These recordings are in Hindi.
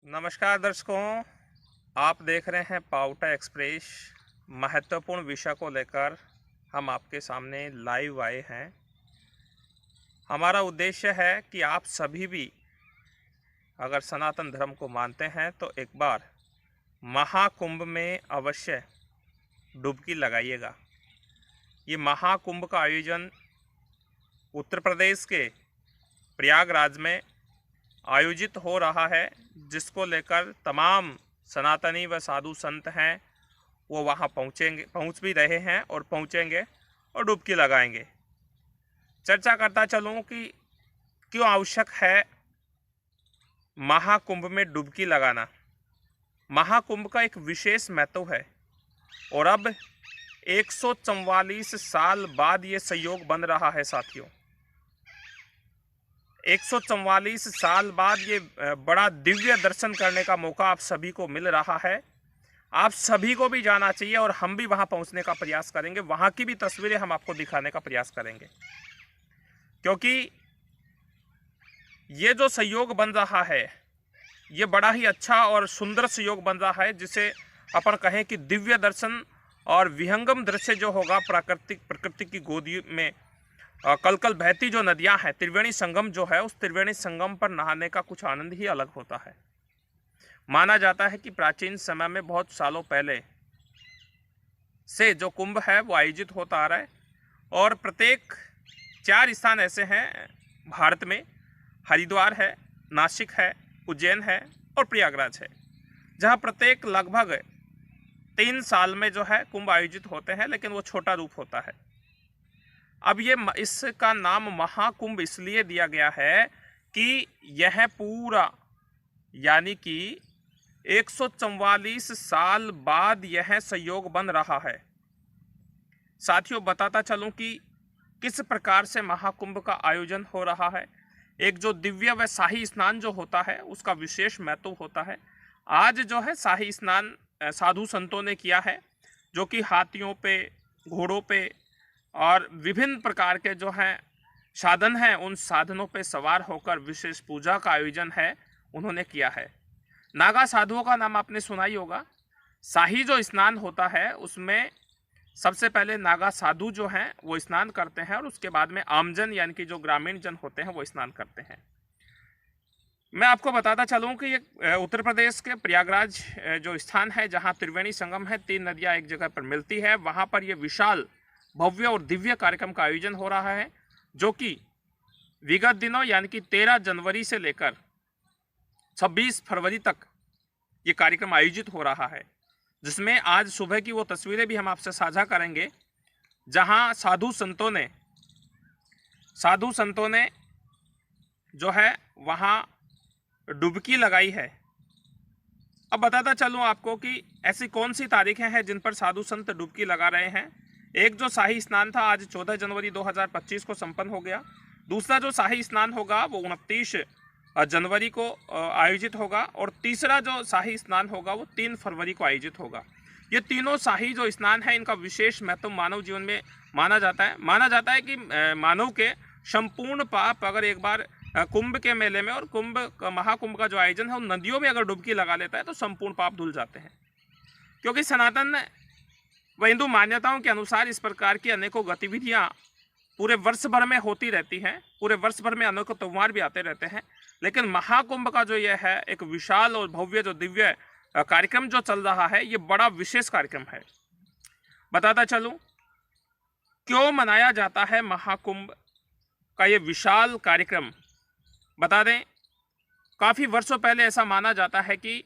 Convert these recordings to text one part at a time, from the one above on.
नमस्कार दर्शकों, आप देख रहे हैं पाउटा एक्सप्रेस। महत्वपूर्ण विषय को लेकर हम आपके सामने लाइव आए हैं। हमारा उद्देश्य है कि आप सभी भी अगर सनातन धर्म को मानते हैं तो एक बार महाकुंभ में अवश्य डुबकी लगाइएगा। ये महाकुंभ का आयोजन उत्तर प्रदेश के प्रयागराज में आयोजित हो रहा है, जिसको लेकर तमाम सनातनी व साधु संत हैं वो वहाँ पहुँच भी रहे हैं और पहुँचेंगे और डुबकी लगाएंगे। चर्चा करता चलूँ कि क्यों आवश्यक है महाकुंभ में डुबकी लगाना। महाकुंभ का एक विशेष महत्व है और अब 144 साल बाद ये संयोग बन रहा है साथियों। 144 साल बाद ये बड़ा दिव्य दर्शन करने का मौका आप सभी को मिल रहा है। आप सभी को भी जाना चाहिए और हम भी वहां पहुंचने का प्रयास करेंगे। वहां की भी तस्वीरें हम आपको दिखाने का प्रयास करेंगे, क्योंकि ये जो संयोग बन रहा है ये बड़ा ही अच्छा और सुंदर संयोग बन रहा है, जिसे अपन कहें कि दिव्य दर्शन और विहंगम दृश्य जो होगा प्रकृति की गोदी में कल कल बहती जो नदियां हैं, त्रिवेणी संगम जो है, उस त्रिवेणी संगम पर नहाने का कुछ आनंद ही अलग होता है। माना जाता है कि प्राचीन समय में बहुत सालों पहले से जो कुंभ है वो आयोजित होता आ रहा है और प्रत्येक 4 स्थान ऐसे हैं भारत में। हरिद्वार है, नासिक है, उज्जैन है और प्रयागराज है, जहां प्रत्येक लगभग 3 साल में जो है कुंभ आयोजित होते हैं, लेकिन वो छोटा रूप होता है। अब ये इसका नाम महाकुंभ इसलिए दिया गया है कि यह पूरा यानी कि 144 साल बाद यह संयोग बन रहा है। साथियों, बताता चलूं कि किस प्रकार से महाकुंभ का आयोजन हो रहा है। एक जो दिव्य व शाही स्नान जो होता है उसका विशेष महत्व होता है। आज जो है शाही स्नान साधु संतों ने किया है, जो कि हाथियों पे, घोड़ों पे और विभिन्न प्रकार के जो हैं साधन हैं, उन साधनों पे सवार होकर विशेष पूजा का आयोजन है उन्होंने किया है। नागा साधुओं का नाम आपने सुना ही होगा। शाही जो स्नान होता है उसमें सबसे पहले नागा साधु जो हैं वो स्नान करते हैं और उसके बाद में आमजन यानी कि जो ग्रामीण जन होते हैं वो स्नान करते हैं। मैं आपको बताता चलूं कि ये उत्तर प्रदेश के प्रयागराज जो स्थान है जहां त्रिवेणी संगम है, 3 नदियां एक जगह पर मिलती है, वहां पर ये विशाल भव्य और दिव्य कार्यक्रम का आयोजन हो रहा है, जो कि विगत दिनों यानी कि 13 जनवरी से लेकर 26 फरवरी तक ये कार्यक्रम आयोजित हो रहा है, जिसमें आज सुबह की वो तस्वीरें भी हम आपसे साझा करेंगे, जहां साधु संतों ने जो है वहां डुबकी लगाई है। अब बताता चलूं आपको कि ऐसी कौन सी तारीखें हैं जिन पर साधु संत डुबकी लगा रहे हैं। एक जो शाही स्नान था आज 14 जनवरी 2025 को संपन्न हो गया। दूसरा जो शाही स्नान होगा वो 29 जनवरी को आयोजित होगा और तीसरा जो शाही स्नान होगा वो 3 फरवरी को आयोजित होगा। ये तीनों शाही जो स्नान है इनका विशेष महत्व मानव जीवन में माना जाता है कि मानव के संपूर्ण पाप अगर एक बार कुंभ के मेले में और महाकुंभ का जो आयोजन है उन नदियों में अगर डुबकी लगा लेता है तो संपूर्ण पाप धुल जाते हैं। क्योंकि सनातन व हिंदू मान्यताओं के अनुसार इस प्रकार की अनेकों गतिविधियां पूरे वर्ष भर में होती रहती हैं, पूरे वर्ष भर में अनेकों त्योहार भी आते रहते हैं, लेकिन महाकुंभ का जो यह है एक विशाल और भव्य जो दिव्य कार्यक्रम जो चल रहा है ये बड़ा विशेष कार्यक्रम है। बताता चलूं क्यों मनाया जाता है महाकुंभ का ये विशाल कार्यक्रम। बता दें, काफी वर्षों पहले ऐसा माना जाता है कि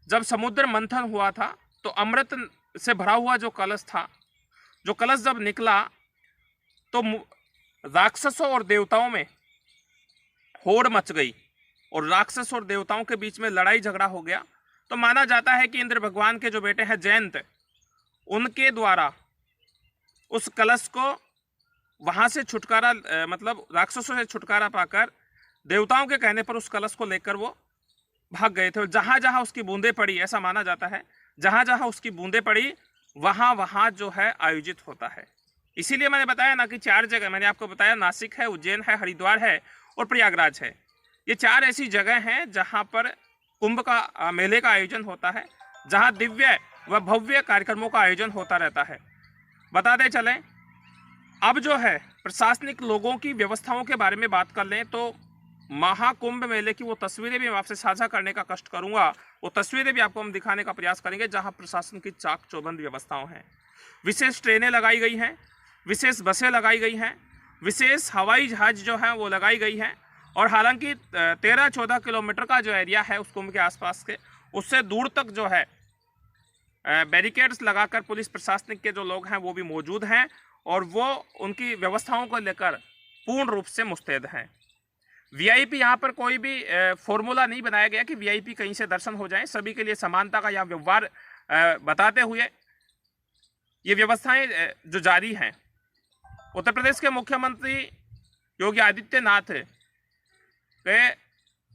जब समुद्र मंथन हुआ था तो अमृत से भरा हुआ जो कलश था, जो कलश जब निकला तो राक्षसों और देवताओं में होड़ मच गई और राक्षस और देवताओं के बीच में लड़ाई झगड़ा हो गया। तो माना जाता है कि इंद्र भगवान के जो बेटे हैं जयंत, उनके द्वारा उस कलश को वहां से छुटकारा मतलब राक्षसों से छुटकारा पाकर देवताओं के कहने पर उस कलश को लेकर वो भाग गए थे। जहां जहां उसकी बूंदें पड़ी, ऐसा माना जाता है, जहां जहां उसकी बूंदें पड़ी वहां वहां जो है आयोजित होता है। इसीलिए मैंने बताया ना कि 4 जगह मैंने आपको बताया, नासिक है, उज्जैन है, हरिद्वार है और प्रयागराज है। ये 4 ऐसी जगह हैं जहां पर कुंभ का मेले का आयोजन होता है, जहां दिव्य व भव्य कार्यक्रमों का आयोजन होता रहता है। बताते चलें, अब जो है प्रशासनिक लोगों की व्यवस्थाओं के बारे में बात कर लें तो महाकुंभ मेले की वो तस्वीरें भी मैं आपसे साझा करने का कष्ट करूंगा। वो तस्वीरें भी आपको हम दिखाने का प्रयास करेंगे जहां प्रशासन की चाक चौबंद व्यवस्थाओं हैं। विशेष ट्रेनें लगाई गई हैं, विशेष बसें लगाई गई हैं, विशेष हवाई जहाज जो है वो लगाई गई हैं। और हालांकि 13-14 किलोमीटर का जो एरिया है उस कुंभ के आसपास के, उससे दूर तक जो है बैरिकेड्स लगाकर पुलिस प्रशासनिक के जो लोग हैं वो भी मौजूद हैं और वो उनकी व्यवस्थाओं को लेकर पूर्ण रूप से मुस्तैद हैं। वीआईपी यहाँ पर कोई भी फॉर्मूला नहीं बनाया गया कि वीआईपी कहीं से दर्शन हो जाए। सभी के लिए समानता का यहाँ व्यवहार बताते हुए ये व्यवस्थाएं जो जारी हैं। उत्तर प्रदेश के मुख्यमंत्री योगी आदित्यनाथ के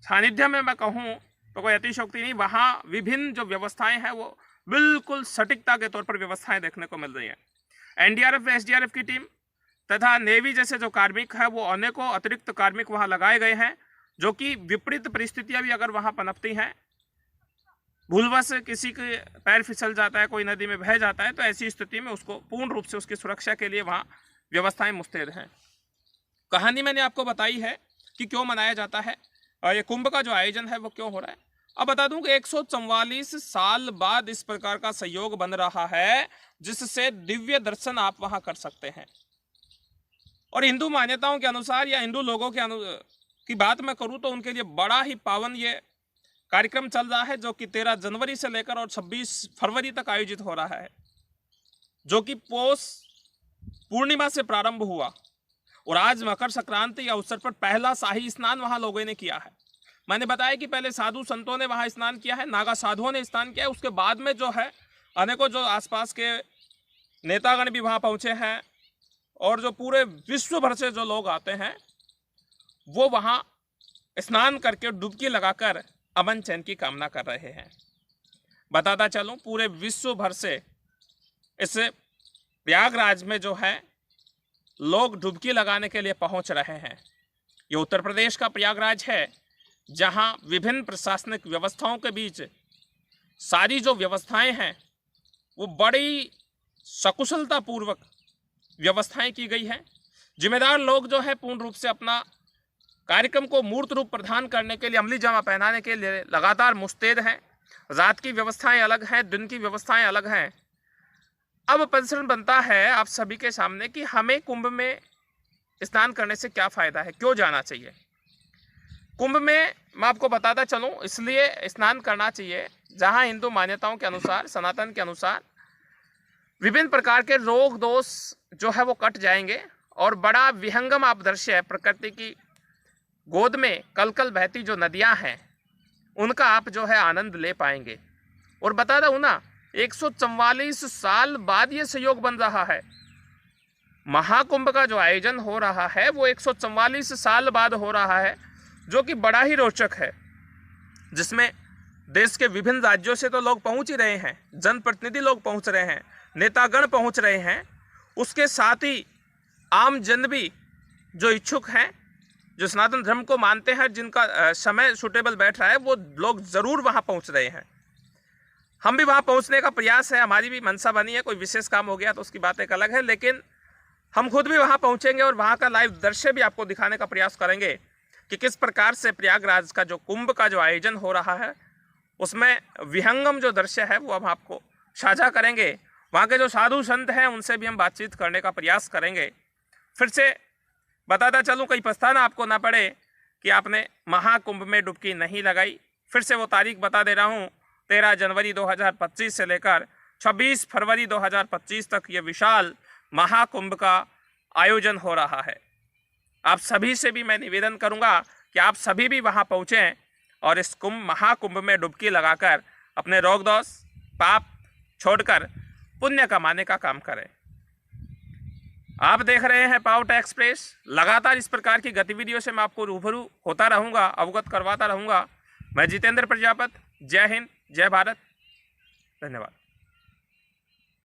सानिध्य में मैं कहूँ तो कोई अतिशयोक्ति नहीं, वहाँ विभिन्न जो व्यवस्थाएं हैं वो बिल्कुल सटीकता के तौर पर व्यवस्थाएं देखने को मिल रही हैं। एनडीआरएफ व एसडीआरएफ की टीम तथा नेवी जैसे जो कार्मिक है वो अनेकों अतिरिक्त कार्मिक वहाँ लगाए गए हैं, जो कि विपरीत परिस्थितियाँ भी अगर वहाँ पनपती हैं, भूलवश किसी के पैर फिसल जाता है, कोई नदी में बह जाता है, तो ऐसी स्थिति में उसको पूर्ण रूप से उसकी सुरक्षा के लिए वहाँ व्यवस्थाएं मुस्तैद हैं। कहानी मैंने आपको बताई है कि क्यों मनाया जाता है और ये कुंभ का जो आयोजन है वो क्यों हो रहा है। अब बता दूं कि 144 साल बाद इस प्रकार का सहयोग बन रहा है जिससे दिव्य दर्शन आप वहां कर सकते हैं। और हिंदू मान्यताओं के अनुसार या हिंदू लोगों के की बात मैं करूं तो उनके लिए बड़ा ही पावन ये कार्यक्रम चल रहा है, जो कि 13 जनवरी से लेकर और 26 फरवरी तक आयोजित हो रहा है, जो कि पौष पूर्णिमा से प्रारंभ हुआ और आज मकर संक्रांति के अवसर पर पहला शाही स्नान वहां लोगों ने किया है। मैंने बताया कि पहले साधु संतों ने वहां स्नान किया है, नागा साधुओं ने स्नान किया है, उसके बाद में जो है अनेकों जो आसपास के नेतागण भी वहां पहुंचे हैं और जो पूरे विश्व भर से जो लोग आते हैं वो वहां स्नान करके डुबकी लगाकर अमन चैन की कामना कर रहे हैं। बताता चलूं, पूरे विश्व भर से इस प्रयागराज में जो है लोग डुबकी लगाने के लिए पहुंच रहे हैं। ये उत्तर प्रदेश का प्रयागराज है, जहां विभिन्न प्रशासनिक व्यवस्थाओं के बीच सारी जो व्यवस्थाएं हैं वो बड़ी सकुशलता पूर्वक व्यवस्थाएं की गई हैं। जिम्मेदार लोग जो है पूर्ण रूप से अपना कार्यक्रम को मूर्त रूप प्रदान करने के लिए, अमली जामा पहनाने के लिए लगातार मुस्तैद हैं। रात की व्यवस्थाएं अलग हैं, दिन की व्यवस्थाएं अलग हैं। अब प्रश्न बनता है आप सभी के सामने कि हमें कुंभ में स्नान करने से क्या फ़ायदा है, क्यों जाना चाहिए। कुंभ में मैं आपको बताता चलूं, इसलिए स्नान करना चाहिए जहां हिंदू मान्यताओं के अनुसार, सनातन के अनुसार विभिन्न प्रकार के रोग दोष जो है वो कट जाएंगे और बड़ा विहंगम आप दृश्य है, प्रकृति की गोद में कलकल बहती जो नदियां हैं उनका आप जो है आनंद ले पाएंगे। और बता दूं ना, 144 साल बाद ये सहयोग बन रहा है। महाकुंभ का जो आयोजन हो रहा है वो 144 साल बाद हो रहा है, जो कि बड़ा ही रोचक है, जिसमें देश के विभिन्न राज्यों से तो लोग पहुंच ही रहे हैं, जनप्रतिनिधि लोग पहुंच रहे हैं, नेतागण पहुंच रहे हैं, उसके साथ ही आम जन भी जो इच्छुक हैं, जो सनातन धर्म को मानते हैं, जिनका समय सूटेबल बैठ रहा है, वो लोग ज़रूर वहाँ पहुँच रहे हैं। हम भी वहाँ पहुँचने का प्रयास है, हमारी भी मनसा बनी है। कोई विशेष काम हो गया तो उसकी बात एक अलग है, लेकिन हम खुद भी वहाँ पहुँचेंगे और वहाँ का लाइव दृश्य भी आपको दिखाने का प्रयास करेंगे कि किस प्रकार से प्रयागराज का जो कुंभ का जो आयोजन हो रहा है उसमें विहंगम जो दृश्य है वो हम आपको साझा करेंगे। वहाँ के जो साधु संत हैं उनसे भी हम बातचीत करने का प्रयास करेंगे। फिर से बताता चलूँ, कहीं पछताना आपको ना पड़े कि आपने महाकुंभ में डुबकी नहीं लगाई। फिर से वो तारीख बता दे रहा हूँ, 13 जनवरी 2025 से लेकर 26 फरवरी 2025 तक ये विशाल महाकुंभ का आयोजन हो रहा है। आप सभी से भी मैं निवेदन करूंगा कि आप सभी भी वहां पहुंचें और इस महाकुंभ में डुबकी लगाकर अपने रोग दोष पाप छोड़कर पुण्य कमाने का काम करें। आप देख रहे हैं पावरटेक एक्सप्रेस। लगातार इस प्रकार की गतिविधियों से मैं आपको रूबरू होता रहूंगा, अवगत करवाता रहूंगा। मैं जितेंद्र प्रजापति। जय हिंद, जय भारत, धन्यवाद।